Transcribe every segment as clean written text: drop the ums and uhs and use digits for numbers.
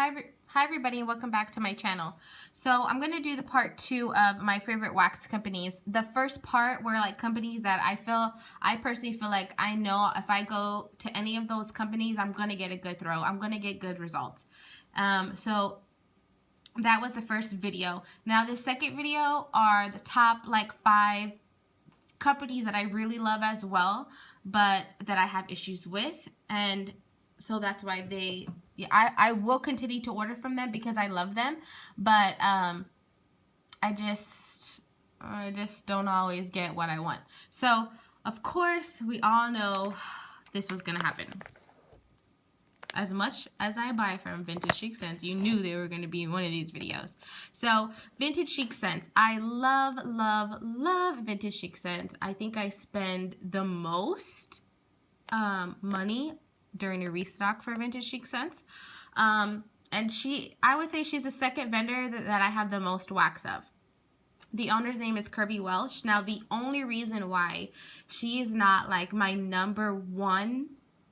Hi everybody, and welcome back to my channel. So I'm going to do the part 2 of my favorite wax companies. The first part were like companies that I personally feel like I know if I go to any of those companies, I'm going to get a good throw. I'm going to get good results. So that was the first video. Now the second video are the top like 5 companies that I really love as well, but that I have issues with, and so that's why I will continue to order from them because I love them, but I just don't always get what I want. So of course we all know this was gonna happen. As much as I buy from Vintage Chic Scents, you knew they were going to be in one of these videos. So, Vintage Chic Scents. I love, love, love Vintage Chic Scents. I think I spend the most money during a restock for Vintage Chic Scents. And I would say she's the second vendor that I have the most wax of. The owner's name is Kirby Welsh. Now, the only reason why she is not like my #1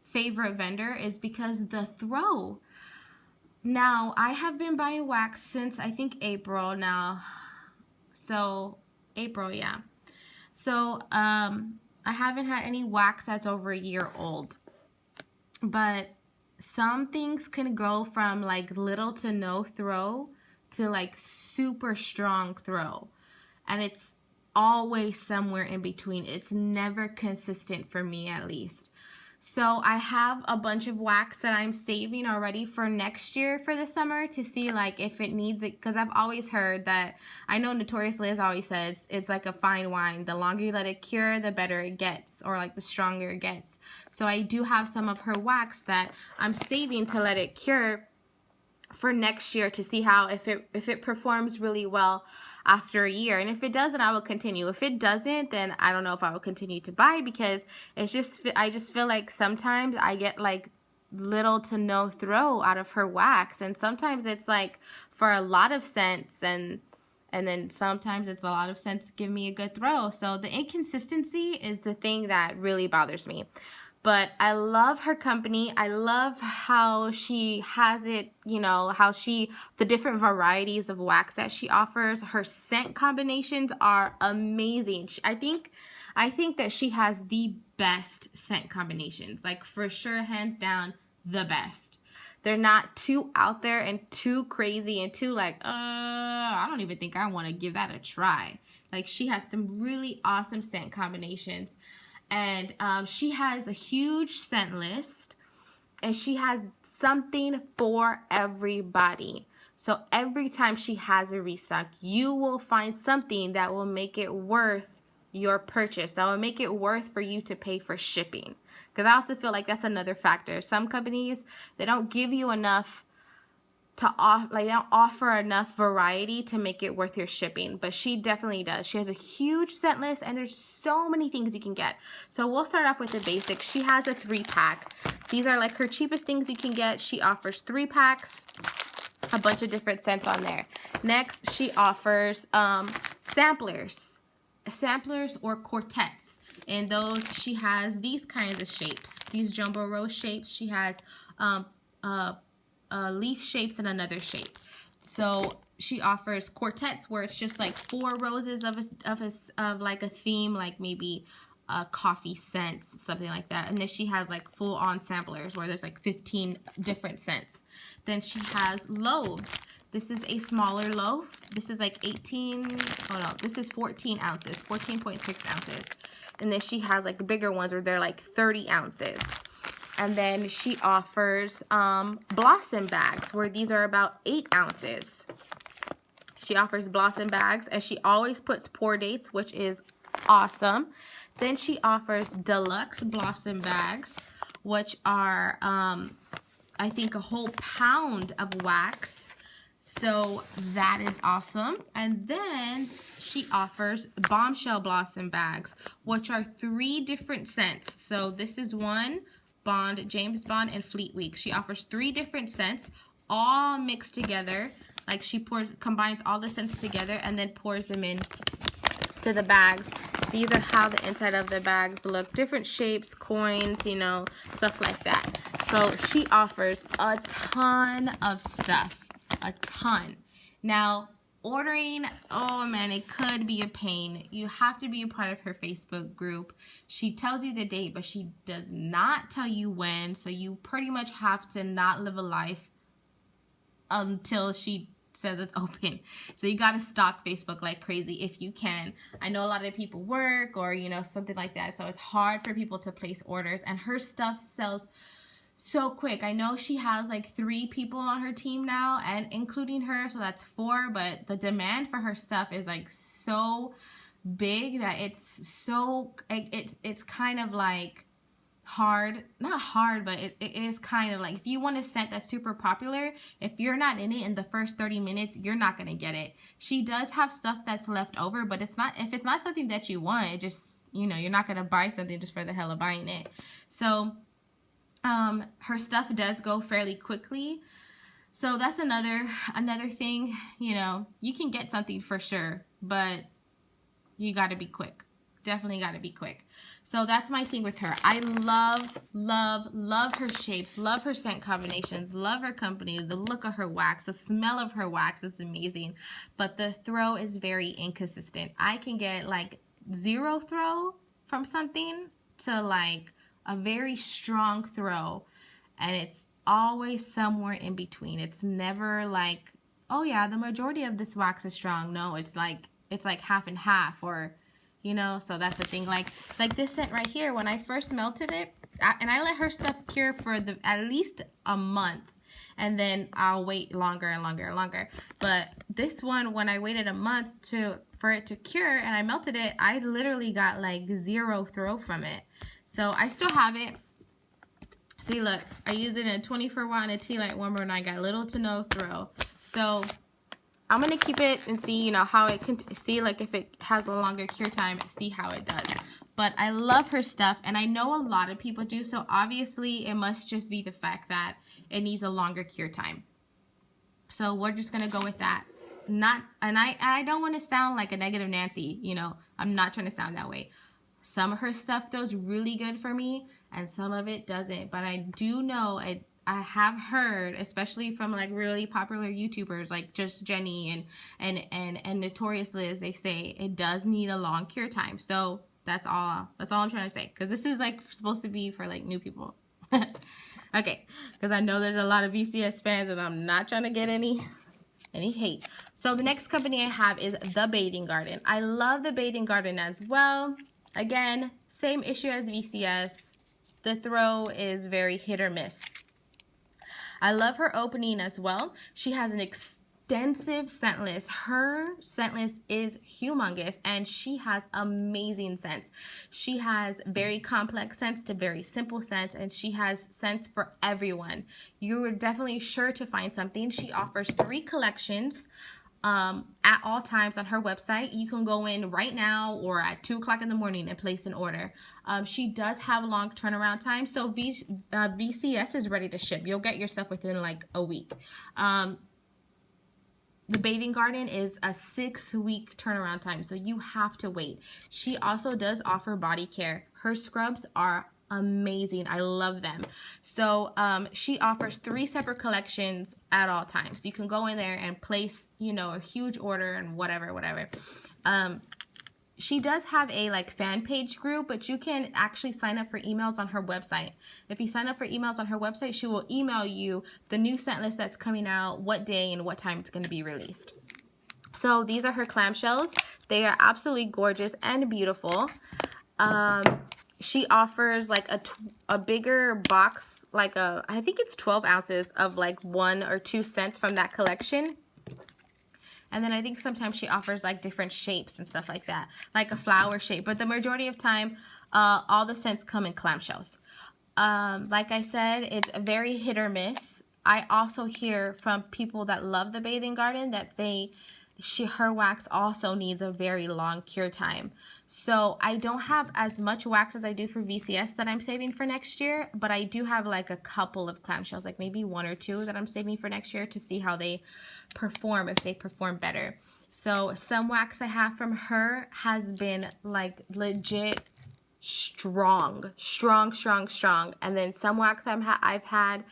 favorite vendor is because the throw. Now, I have been buying wax since I think April now. So, April, yeah. So, I haven't had any wax that's over a year old. But some things can go from like little to no throw to like super strong throw. And it's always somewhere in between. It's never consistent for me, at least. So I have a bunch of wax that I'm saving already for next year for the summer to see like if it needs it, because I've always heard that, I know Notorious Liz always says it's like a fine wine. The longer you let it cure, the better it gets, or like the stronger it gets. So I do have some of her wax that I'm saving to let it cure for next year to see how if it performs really well after a year. And if it doesn't, I will continue. If it doesn't, then I don't know if I will continue to buy, because it's just, I just feel like sometimes I get like little to no throw out of her wax, and sometimes it's like for a lot of scents, and then sometimes it's a lot of scents to give me a good throw. So the inconsistency is the thing that really bothers me. But I love her company. I love how she has it, you know, the different varieties of wax that she offers. Her scent combinations are amazing. I think that she has the best scent combinations. Like, for sure, hands down, the best. They're not too out there and too crazy and too like, I don't even think I want to give that a try. Like, she has some really awesome scent combinations. And she has a huge scent list, and she has something for everybody. So every time she has a restock, you will find something that will make it worth your purchase, that will make it worth for you to pay for shipping. Because I also feel like that's another factor. Some companies, they don't give you enough they don't offer enough variety to make it worth your shipping, but she definitely does. She has a huge scent list, and there's so many things you can get. So we'll start off with the basics. She has a 3-pack. These are like her cheapest things you can get. She offers 3 packs, a bunch of different scents on there. Next, she offers samplers or quartets, and those, she has these kinds of shapes, these jumbo rose shapes. She has leaf shapes and another shape. So she offers quartets where it's just like 4 roses of like a theme, like maybe a coffee scent, something like that. And then she has like full on samplers where there's like 15 different scents. Then she has loaves. This is a smaller loaf. This is like 14 ounces, 14.6 ounces. And then she has like bigger ones where they're like 30 ounces. And then she offers blossom bags, where these are about 8 ounces. She offers blossom bags, and she always puts pour dates, which is awesome. Then she offers deluxe blossom bags, which are, I think, a whole pound of wax. So that is awesome. And then she offers bombshell blossom bags, which are 3 different scents. So this is one, Bond, James Bond, and Fleet Week. She offers 3 different scents, all mixed together. Like, she combines all the scents together and then pours them in to the bags. These are how the inside of the bags look. Different shapes, coins, you know, stuff like that. So she offers a ton of stuff, a ton. Now, ordering, oh man, it could be a pain. You have to be a part of her Facebook group. She tells you the date, but she does not tell you when. So you pretty much have to not live a life until she says it's open. So you got to stalk Facebook like crazy if you can. I know a lot of people work or, you know, something like that. So it's hard for people to place orders, and her stuff sells so quick. I know she has like 3 people on her team now, and including her, so that's 4, but the demand for her stuff is like so big that it's kind of like hard, not hard, but it is kind of like, if you want a scent that's super popular, if you're not in it in the first 30 minutes, you're not going to get it. She does have stuff that's left over, but it's not, if it's not something that you want, it just, you know, you're not going to buy something just for the hell of buying it. So her stuff does go fairly quickly. So that's another thing, you know, you can get something for sure, but you got to be quick. Definitely got to be quick. So that's my thing with her. I love her shapes, love her scent combinations, love her company, the look of her wax, the smell of her wax is amazing, but the throw is very inconsistent. I can get like 0 throw from something to like a very strong throw, and it's always somewhere in between. It's never like, oh yeah, the majority of this wax is strong. No, it's like half and half, or you know. So that's the thing. Like this scent right here, when I first melted it, and I let her stuff cure for at least a month, and then I'll wait longer and longer and longer. But this one, when I waited a month for it to cure and I melted it, I literally got like 0 throw from it. So I still have it. See, look, I used it in a 24-watt and a tea light warmer, and I got little to no throw. So I'm going to keep it and see, you know, how it can, see like if it has a longer cure time, see how it does. But I love her stuff, and I know a lot of people do, so obviously it must just be the fact that it needs a longer cure time. So we're just going to go with that. I don't want to sound like a negative Nancy, you know, I'm not trying to sound that way. Some of her stuff does really good for me, and some of it doesn't. But I do know, I have heard, especially from like really popular YouTubers like Just Jenny and Notorious Liz, they say it does need a long cure time. So that's all I'm trying to say, because this is like supposed to be for like new people. Okay, because I know there's a lot of VCS fans, and I'm not trying to get any hate. So the next company I have is The Bathing Garden. I love The Bathing Garden as well. Again, same issue as VCS. The throw is very hit or miss. I love her opening as well. She has an extensive scent list. Her scent list is humongous, and she has amazing scents. She has very complex scents to very simple scents, and she has scents for everyone. You are definitely sure to find something. She offers 3 collections at all times on her website. You can go in right now or at 2 o'clock in the morning and place an order. She does have a long turnaround time, so VCS is ready to ship. You'll get your stuff within like a week. The Bathing Garden is a 6-week turnaround time, so you have to wait. She also does offer body care. Her scrubs are amazing. I love them. So she offers 3 separate collections at all times. You can go in there and place, you know, a huge order and whatever. She does have a like fan page group, but you can actually sign up for emails on her website. If you sign up for emails on her website, she will email you the new scent list that's coming out, what day and what time it's going to be released. So these are her clamshells. They are absolutely gorgeous and beautiful. She offers like a bigger box, like I think it's 12 ounces of like 1 or 2 scents from that collection. And then I think sometimes she offers like different shapes and stuff like that, like a flower shape. But the majority of time, all the scents come in clamshells. Like I said, it's a very hit or miss. I also hear from people that love the Bathing Garden that her wax also needs a very long cure time. So I don't have as much wax as I do for VCS that I'm saving for next year, but I do have like a couple of clamshells, like maybe 1 or 2 that I'm saving for next year to see how they perform, if they perform better. So some wax I have from her has been like legit strong, strong, strong, strong. And then some wax I've had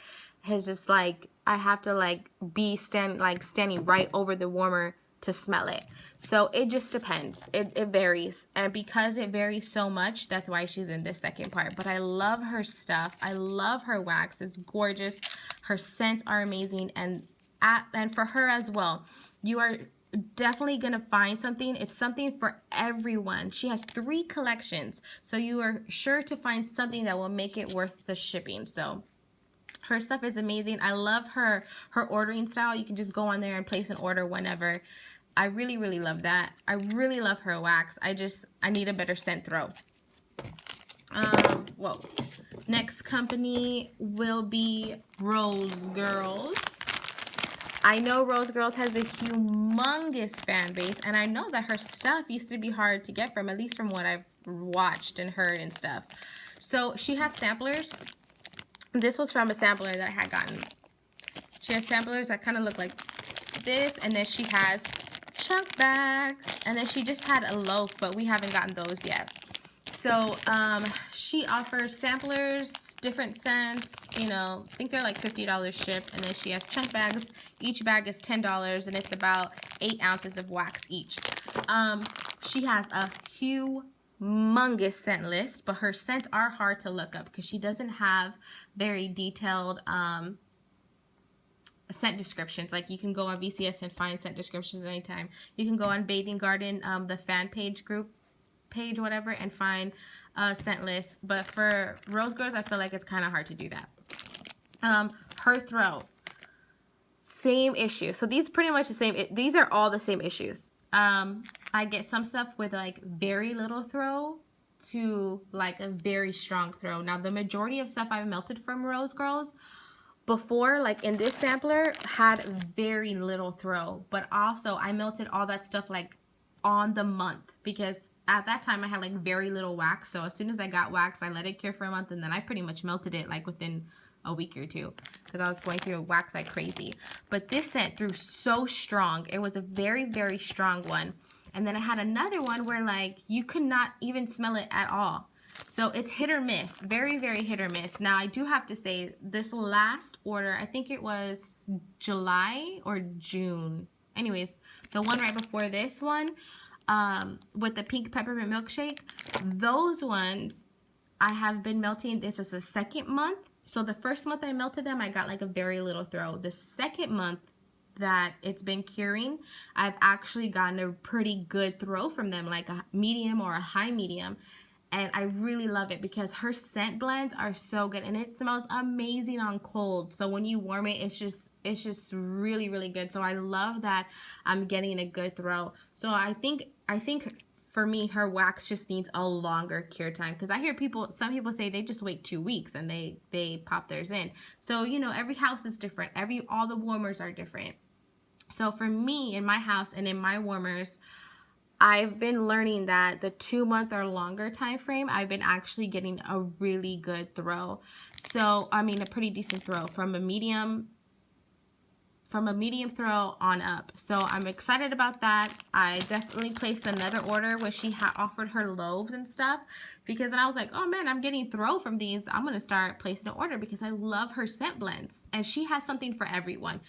has just like, I have to like be standing right over the warmer to smell it. So it just depends. It varies. And because it varies so much, that's why she's in this second part. But I love her stuff. I love her wax. It's gorgeous. Her scents are amazing. And for her as well, you are definitely gonna find something. It's something for everyone. She has 3 collections, so you are sure to find something that will make it worth the shipping. So her stuff is amazing. I love her ordering style. You can just go on there and place an order whenever. I really, really love that. I really love her wax. I need a better scent throw. Well, next company will be Rose Girls. I know Rose Girls has a humongous fan base, and I know that her stuff used to be hard to get from, at least from what I've watched and heard and stuff. So she has samplers. This was from a sampler that I had gotten. She has samplers that kind of look like this, and then she has chunk bags, and then she just had a loaf, but we haven't gotten those yet. So she offers samplers, different scents, you know, I think they're like $50 shipped, and then she has chunk bags. Each bag is $10, and it's about 8 ounces of wax each. She has a humongous scent list, but her scents are hard to look up because she doesn't have very detailed scent descriptions. Like, you can go on VCS and find scent descriptions anytime. You can go on Bathing Garden, the fan page page, whatever, and find a scent list. But for Rose Girls, I feel like it's kind of hard to do that. Her throw, same issue. So these pretty much the same. These are all the same issues. I get some stuff with like very little throw to like a very strong throw. Now, the majority of stuff I've melted from Rose Girls before, like in this sampler, had very little throw, but also I melted all that stuff like on the month, because at that time I had like very little wax. So as soon as I got wax, I let it cure for a month, and then I pretty much melted it like within a week or two, because I was going through wax like crazy. But this scent threw so strong. It was a very, very strong one. And then I had another one where like you could not even smell it at all. So it's hit or miss, very, very hit or miss. Now, I do have to say, this last order, I think it was July or June. Anyways, the one right before this one, with the pink peppermint milkshake, those ones I have been melting. This is the second month. So the first month I melted them, I got like a very little throw. The second month that it's been curing, I've actually gotten a pretty good throw from them, like a medium or a high medium. And I really love it because her scent blends are so good, and it smells amazing on cold. So when you warm it, it's just really, really good. So I love that I'm getting a good throw. So I think for me, her wax just needs a longer cure time, because I hear some people say they just wait 2 weeks and they pop theirs in. So, you know, every house is different. All the warmers are different. So for me, in my house and in my warmers, I've been learning that the 2-month or longer time frame, I've been actually getting a really good throw. So, I mean, a pretty decent throw from a medium throw on up. So I'm excited about that. I definitely placed another order where she offered her loaves and stuff, because then I was like, oh man, I'm getting throw from these. I'm going to start placing an order because I love her scent blends, and she has something for everyone.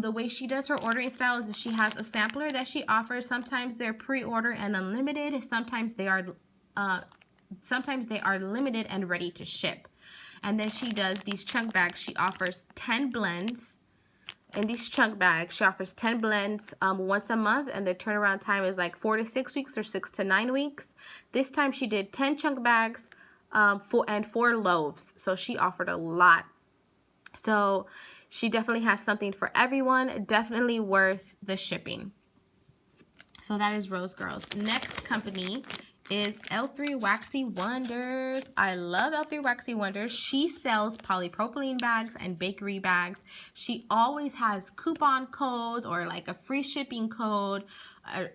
The way she does her ordering style is that she has a sampler that she offers. Sometimes they're pre-order and unlimited. Sometimes they are limited and ready to ship. And then she does these chunk bags. She offers 10 blends. In these chunk bags, she offers 10 blends once a month, and the turnaround time is like 4 to 6 weeks or 6 to 9 weeks. This time she did 10 chunk bags and 4 loaves, so she offered a lot. So she definitely has something for everyone, definitely worth the shipping. So that is Rose Girls. Next company is L3 Waxy Wonders. I love L3 Waxy Wonders. She sells polypropylene bags and bakery bags. She always has coupon codes or like a free shipping code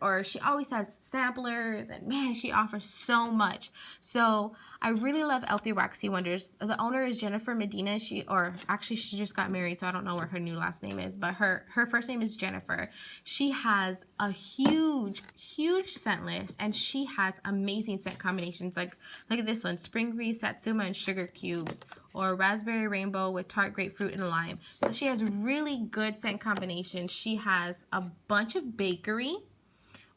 or she always has samplers, and man, she offers so much. So I really love L3 Waxy Wonders. The owner is Jennifer Medina. She just got married, so I don't know what her new last name is, but her first name is Jennifer. She has a huge scent list, and she has amazing scent combinations. Like, look at this one: Spring Breeze, Satsuma, and Sugar Cubes, or Raspberry Rainbow with Tart Grapefruit and Lime. So she has really good scent combinations. She has a bunch of bakery,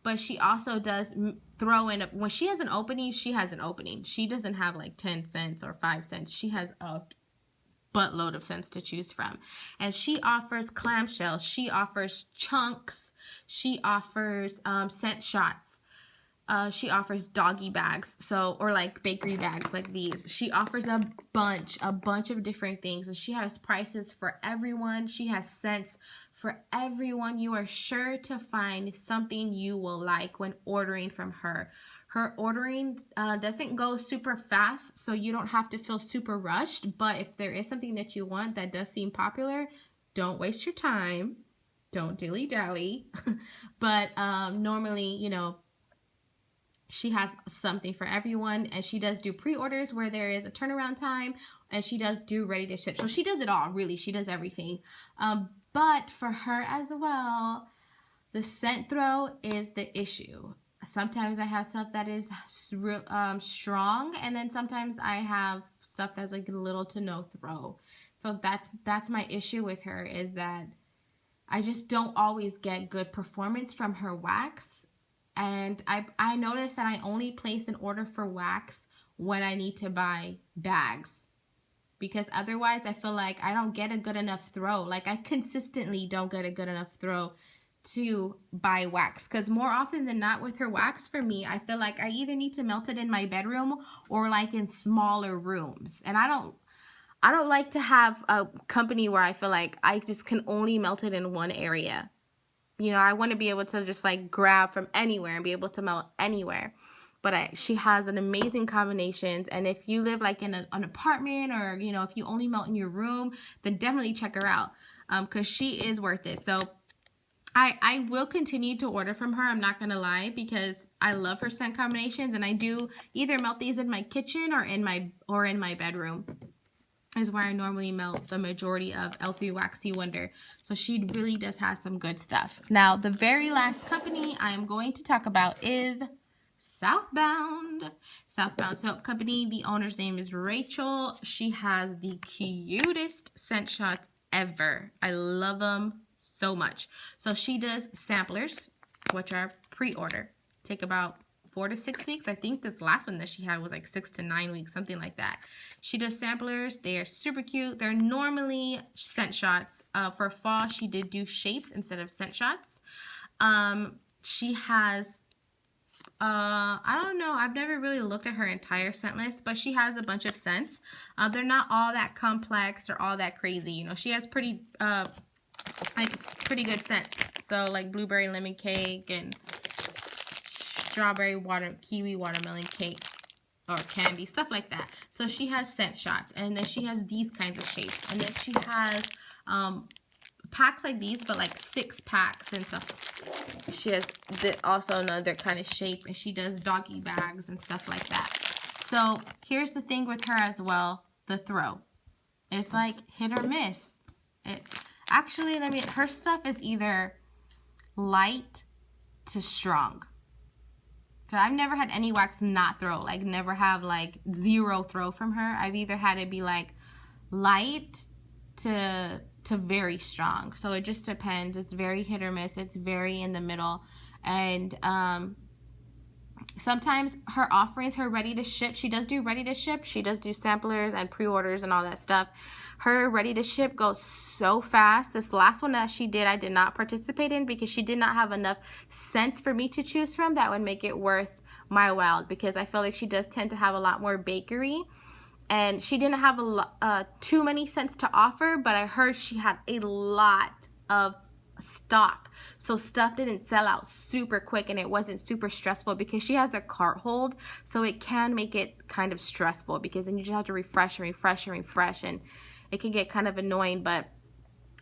but she also does throw in, when she has an opening, she has an opening. She doesn't have like 10 cents or 5 cents. She has a buttload of scents to choose from. And she offers clamshells. She offers chunks. She offers scent shots. She offers doggy bags, or like bakery bags like these. She offers a bunch of different things, and she has prices for everyone. She has scents for everyone. You are sure to find something you will like when ordering from her. Her ordering doesn't go super fast, so you don't have to feel super rushed, but if there is something that you want that does seem popular, don't waste your time. Don't dilly-dally. But normally, you know, she has something for everyone, and she does do pre-orders where there is a turnaround time, and she does do ready to ship. So she does it all, really. She does everything. But for her as well, the scent throw is the issue. Sometimes I have stuff that is strong, and then sometimes I have stuff that's like little to no throw. So that's my issue with her, is that I just don't always get good performance from her wax. And I noticed that I only place an order for wax when I need to buy bags, because otherwise I feel like I don't get a good enough throw. Like, I consistently don't get a good enough throw to buy wax, because more often than not with her wax, for me, I feel like I either need to melt it in my bedroom or like in smaller rooms. And I don't like to have a company where I feel like I just can only melt it in one area. You know, I want to be able to just like grab from anywhere and be able to melt anywhere. But she has an amazing combinations. And if you live like in an apartment, or, you know, if you only melt in your room, then definitely check her out, because she is worth it. So I will continue to order from her. I'm not going to lie, because I love her scent combinations, and I do either melt these in my kitchen or in my bedroom. Is where I normally melt the majority of L3 Waxy Wonder. So she really does have some good stuff. Now, the very last company I am going to talk about is Southbound. Southbound Soap Company. The owner's name is Rachel. She has the cutest scent shots ever. I love them so much. So she does samplers, which are pre-order. Take about 4 to 6 weeks. I think this last one that she had was like 6 to 9 weeks, something like that. She does samplers. They are super cute. They're normally scent shots. For fall, she did do shapes instead of scent shots. She has, I don't know, I've never really looked at her entire scent list, but she has a bunch of scents. They're not all that complex or all that crazy. You know, she has pretty good scents. So like blueberry lemon cake and strawberry kiwi watermelon cake or candy, stuff like that. So she has scent shots, and then she has these kinds of shapes, and then she has packs like these, but like 6 packs and stuff. She has also another kind of shape, and she does doggy bags and stuff like that. So here's the thing with her as well, the throw. It's like hit or miss. Actually, her stuff is either light to strong. I've never had any wax not throw, like never have like 0 throw from her. I've either had it be like light to very strong. So it just depends. It's very hit or miss. It's very in the middle. And sometimes her offerings, her ready to ship, she does do ready to ship. She does do samplers and pre-orders and all that stuff. Her ready to ship goes so fast. This last one that she did, I did not participate in because she did not have enough scents for me to choose from that would make it worth my while, because I feel like she does tend to have a lot more bakery, and she didn't have too many scents to offer, but I heard she had a lot of stock, so stuff didn't sell out super quick, and it wasn't super stressful because she has a cart hold, so it can make it kind of stressful because then you just have to refresh and refresh and refresh, and it can get kind of annoying. But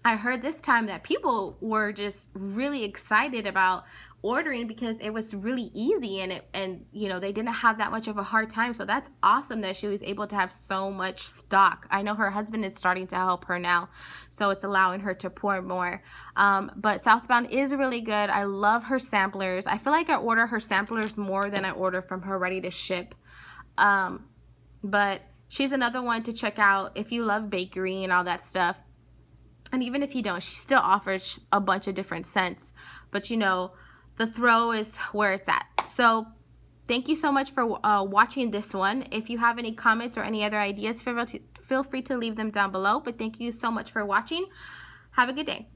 I heard this time that people were just really excited about ordering because it was really easy, and you know, they didn't have that much of a hard time. So that's awesome that she was able to have so much stock. I know her husband is starting to help her now, so it's allowing her to pour more. But Southbound is really good. I love her samplers. I feel like I order her samplers more than I order from her ready to ship. But she's another one to check out if you love bakery and all that stuff. And even if you don't, she still offers a bunch of different scents. But you know, the throw is where it's at. So thank you so much for watching this one. If you have any comments or any other ideas, feel free to leave them down below. But thank you so much for watching. Have a good day.